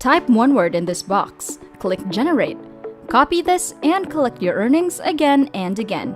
Type one word in this box, click Generate. Copy this and collect your earnings again and again.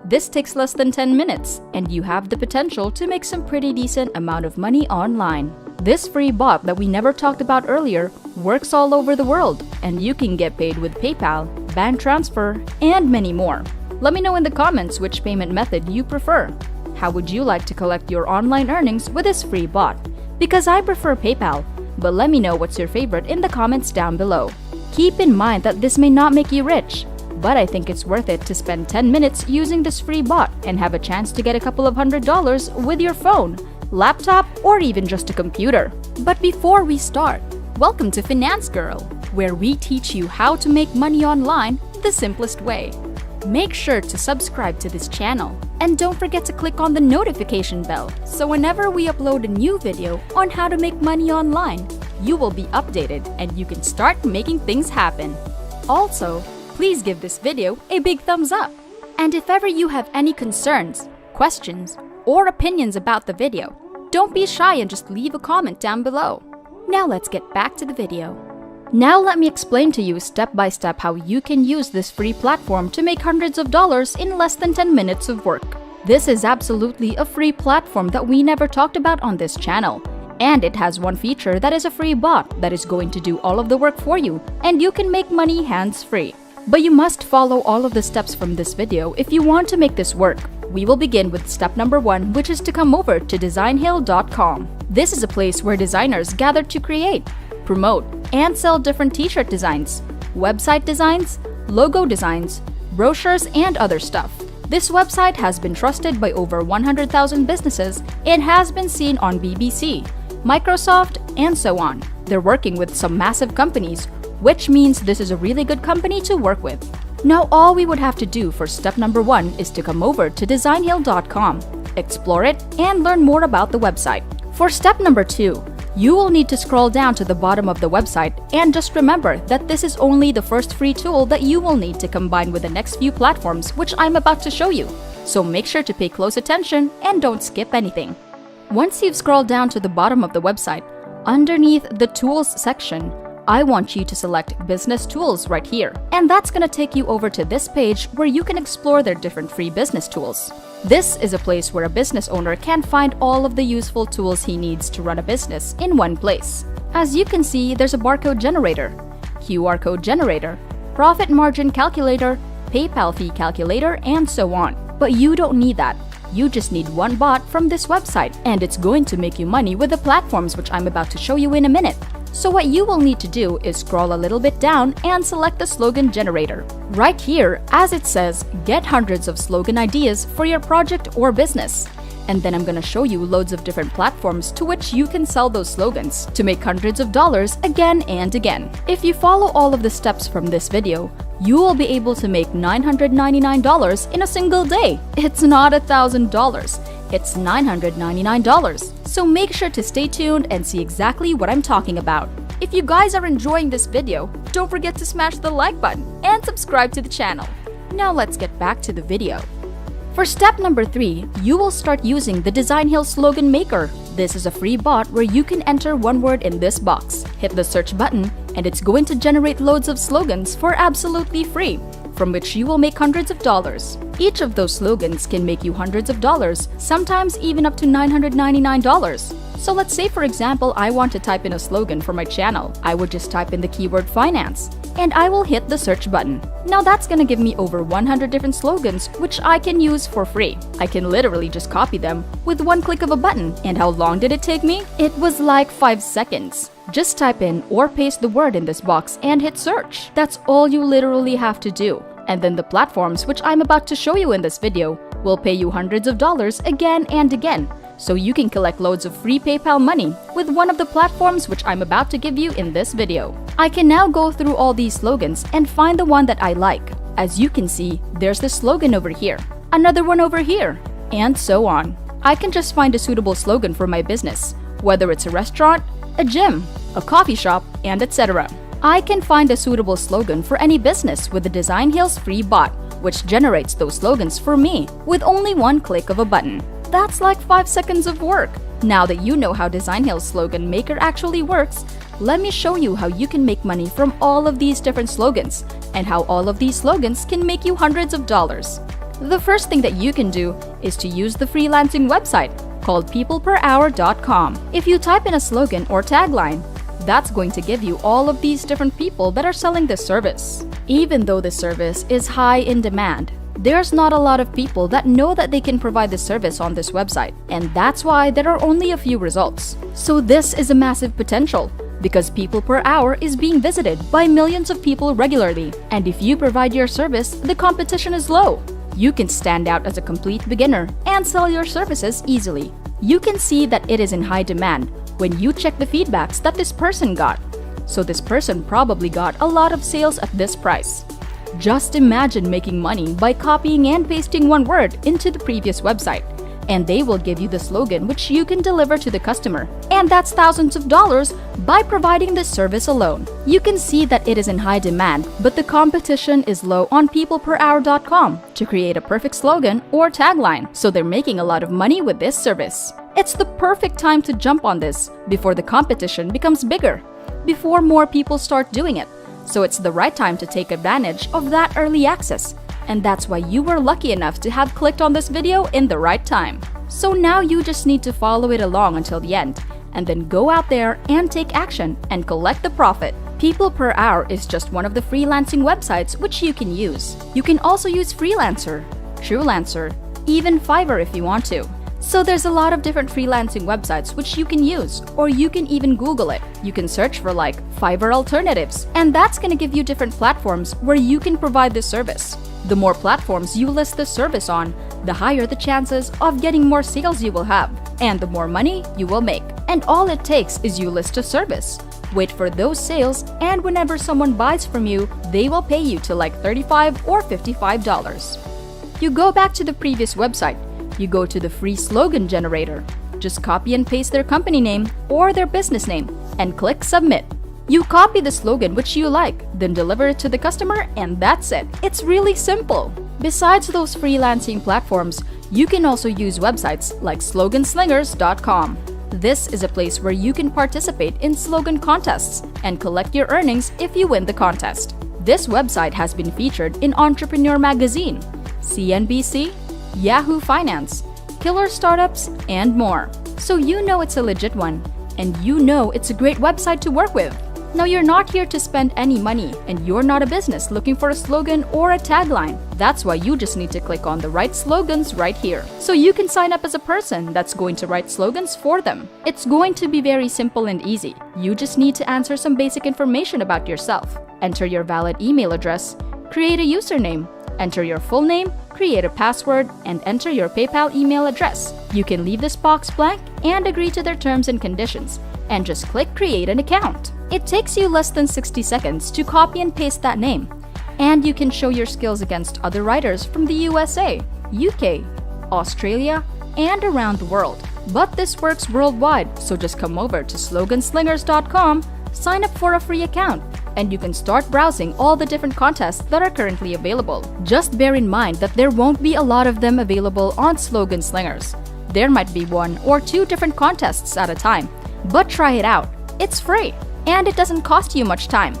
This takes less than 10 minutes, and you have the potential to make some pretty decent amount of money online. This free bot that we never talked about earlier works all over the world, and you can get paid with PayPal, bank transfer, and many more. Let me know in the comments which payment method you prefer. How would you like to collect your online earnings with this free bot? Because I prefer PayPal, but let me know what's your favorite in the comments down below. Keep in mind that this may not make you rich, but I think it's worth it to spend 10 minutes using this free bot and have a chance to get a couple of $100s with your phone, laptop, or even just a computer. But before we start, welcome to Finance Girl, where we teach you how to make money online the simplest way. Make sure to subscribe to this channel and don't forget to click on the notification bell so whenever we upload a new video on how to make money online, you will be updated and you can start making things happen. Also, please give this video a big thumbs up. And if ever you have any concerns, questions, or opinions about the video, don't be shy and just leave a comment down below. Now let's get back to the video. Now let me explain to you step by step how you can use this free platform to make hundreds of dollars in less than 10 minutes of work. This is absolutely a free platform that we never talked about on this channel. And it has one feature that is a free bot that is going to do all of the work for you, and you can make money hands-free. But you must follow all of the steps from this video if you want to make this work. We will begin with step number 1, which is to come over to designhill.com. This is a place where designers gather to create, promote, and sell different t-shirt designs, website designs, logo designs, brochures, and other stuff. This website has been trusted by over 100,000 businesses and has been seen on BBC, Microsoft, and so on. They're working with some massive companies, which means this is a really good company to work with. Now all we would have to do for step number 1 is to come over to designhill.com, explore it, and learn more about the website. For step number 2, you will need to scroll down to the bottom of the website and just remember that this is only the first free tool that you will need to combine with the next few platforms which I'm about to show you. So make sure to pay close attention and don't skip anything. Once you've scrolled down to the bottom of the website, underneath the Tools section, I want you to select Business Tools right here. And that's going to take you over to this page where you can explore their different free business tools. This is a place where a business owner can find all of the useful tools he needs to run a business in one place. As you can see, there's a barcode generator, QR code generator, profit margin calculator, PayPal fee calculator, and so on. But you don't need that. You just need one bot from this website, and it's going to make you money with the platforms which I'm about to show you in a minute. So what you will need to do is scroll a little bit down and select the slogan generator. Right here, as it says, get hundreds of slogan ideas for your project or business. And then I'm gonna show you loads of different platforms to which you can sell those slogans to make hundreds of dollars again and again. If you follow all of the steps from this video, you will be able to make $999 in a single day. It's not $1,000, it's $999. So make sure to stay tuned and see exactly what I'm talking about. If you guys are enjoying this video, don't forget to smash the like button and subscribe to the channel. Now let's get back to the video. For step number 3, you will start using the Designhill Slogan Maker. This is a free bot where you can enter one word in this box, hit the search button, and it's going to generate loads of slogans for absolutely free, from which you will make hundreds of dollars. Each of those slogans can make you hundreds of dollars, sometimes even up to $999. So let's say, for example, I want to type in a slogan for my channel. I would just type in the keyword finance, and I will hit the search button. Now that's gonna give me over 100 different slogans which I can use for free. I can literally just copy them with one click of a button. And how long did it take me? It was like 5 seconds. Just type in or paste the word in this box and hit search. That's all you literally have to do. And then the platforms which I'm about to show you in this video will pay you hundreds of dollars again and again. So you can collect loads of free PayPal money with one of the platforms which I'm about to give you in this video. I can now go through all these slogans and find the one that I like. As you can see, there's this slogan over here, another one over here, and so on. I can just find a suitable slogan for my business, whether it's a restaurant, a gym, a coffee shop, and etc. I can find a suitable slogan for any business with the Designhill's free bot, which generates those slogans for me with only one click of a button. That's like 5 seconds of work. Now that you know how Design Hill's slogan maker actually works, let me show you how you can make money from all of these different slogans and how all of these slogans can make you hundreds of dollars. The first thing that you can do is to use the freelancing website called peopleperhour.com. If you type in a slogan or tagline, that's going to give you all of these different people that are selling this service. Even though this service is high in demand, there's not a lot of people that know that they can provide this service on this website, and that's why there are only a few results. So this is a massive potential, because People Per Hour is being visited by millions of people regularly, and if you provide your service, the competition is low. You can stand out as a complete beginner and sell your services easily. You can see that it is in high demand when you check the feedbacks that this person got. So this person probably got a lot of sales at this price. Just imagine making money by copying and pasting one word into the previous website, and they will give you the slogan which you can deliver to the customer. And that's thousands of dollars by providing this service alone. You can see that it is in high demand, but the competition is low on peopleperhour.com to create a perfect slogan or tagline, so they're making a lot of money with this service. It's the perfect time to jump on this before the competition becomes bigger, before more people start doing it. So it's the right time to take advantage of that early access. And that's why you were lucky enough to have clicked on this video in the right time. So now you just need to follow it along until the end, and then go out there and take action and collect the profit. People Per Hour is just one of the freelancing websites which you can use. You can also use Freelancer, TrueLancer, even Fiverr if you want to. So there's a lot of different freelancing websites which you can use, or you can even Google it. You can search for like Fiverr alternatives, and that's gonna give you different platforms where you can provide this service. The more platforms you list this service on, the higher the chances of getting more sales you will have, and the more money you will make. And all it takes is you list a service, wait for those sales, and whenever someone buys from you, they will pay you to like $35 or $55. You go back to the previous website, you go to the free slogan generator, just copy and paste their company name or their business name, and click submit. You copy the slogan which you like, then deliver it to the customer, and that's it. It's really simple. Besides those freelancing platforms, you can also use websites like sloganslingers.com. This is a place where you can participate in slogan contests and collect your earnings if you win the contest. This website has been featured in Entrepreneur Magazine, CNBC, Yahoo Finance, Killer Startups, and more. So you know it's a legit one, and you know it's a great website to work with. Now you're not here to spend any money, and you're not a business looking for a slogan or a tagline. That's why you just need to click on the right slogans right here, so you can sign up as a person that's going to write slogans for them. It's going to be very simple and easy. You just need to answer some basic information about yourself, enter your valid email address, create a username, enter your full name, create a password, and enter your PayPal email address. You can leave this box blank and agree to their terms and conditions, and just click create an account. It takes you less than 60 seconds to copy and paste that name, and you can show your skills against other writers from the USA, UK, Australia, and around the world. But this works worldwide, so just come over to sloganslingers.com, sign up for a free account, and you can start browsing all the different contests that are currently available. Just bear in mind that there won't be a lot of them available on Slogan Slingers. There might be 1 or 2 different contests at a time, but try it out. It's free, and it doesn't cost you much time.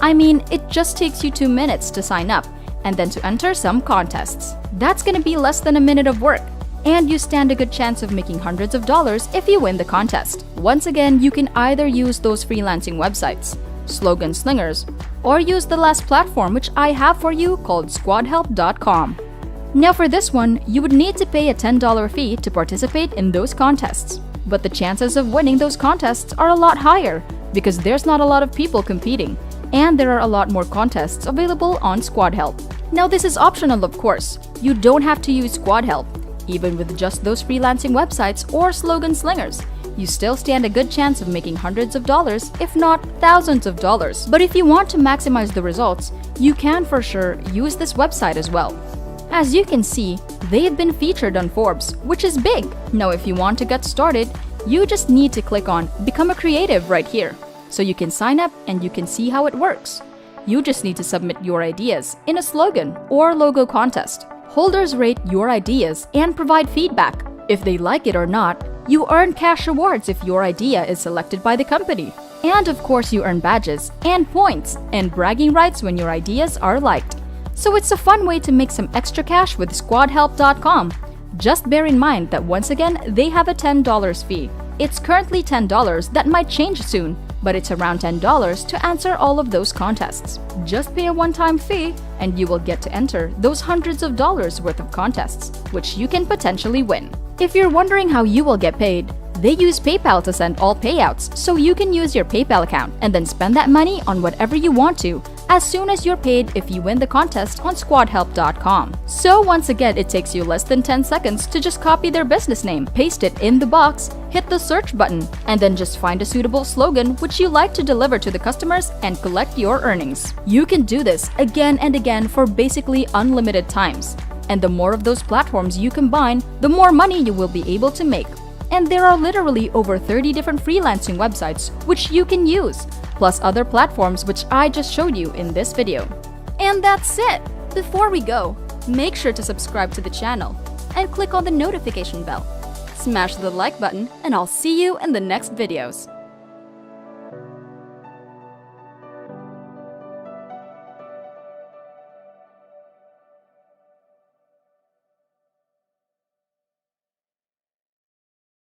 I mean, it just takes you 2 minutes to sign up, and then to enter some contests. That's gonna be less than a minute of work, and you stand a good chance of making hundreds of dollars if you win the contest. Once again, you can either use those freelancing websites, Slogan Slingers, or use the last platform which I have for you called squadhelp.com. Now for this one, you would need to pay a $10 fee to participate in those contests. But the chances of winning those contests are a lot higher because there's not a lot of people competing, and there are a lot more contests available on Squad Help. Now this is optional, of course. You don't have to use Squad Help. Even with just those freelancing websites or Slogan Slingers, you still stand a good chance of making hundreds of dollars, if not thousands of dollars. But if you want to maximize the results, you can for sure use this website as well. As you can see, they've been featured on Forbes, which is big. Now if you want to get started, you just need to click on Become a Creative right here, so you can sign up and you can see how it works. You just need to submit your ideas in a slogan or logo contest. Holders rate your ideas and provide feedback. If they like it or not, You earn cash rewards if your idea is selected by the company. And of course, you earn badges and points and bragging rights when your ideas are liked. So it's a fun way to make some extra cash with squadhelp.com. Just bear in mind that once again, they have a $10 fee. It's currently $10 that might change soon, but it's around $10 to answer all of those contests. Just pay a one-time fee and you will get to enter those hundreds of dollars worth of contests, which you can potentially win. If you're wondering how you will get paid, they use PayPal to send all payouts, so you can use your PayPal account and then spend that money on whatever you want to, as soon as you're paid if you win the contest on squadhelp.com. So once again, it takes you less than 10 seconds to just copy their business name, paste it in the box, hit the search button, and then just find a suitable slogan which you like to deliver to the customers and collect your earnings. You can do this again and again for basically unlimited times. And the more of those platforms you combine, the more money you will be able to make. And there are literally over 30 different freelancing websites which you can use, plus other platforms which I just showed you in this video. And that's it! Before we go, make sure to subscribe to the channel and click on the notification bell. Smash the like button and I'll see you in the next videos.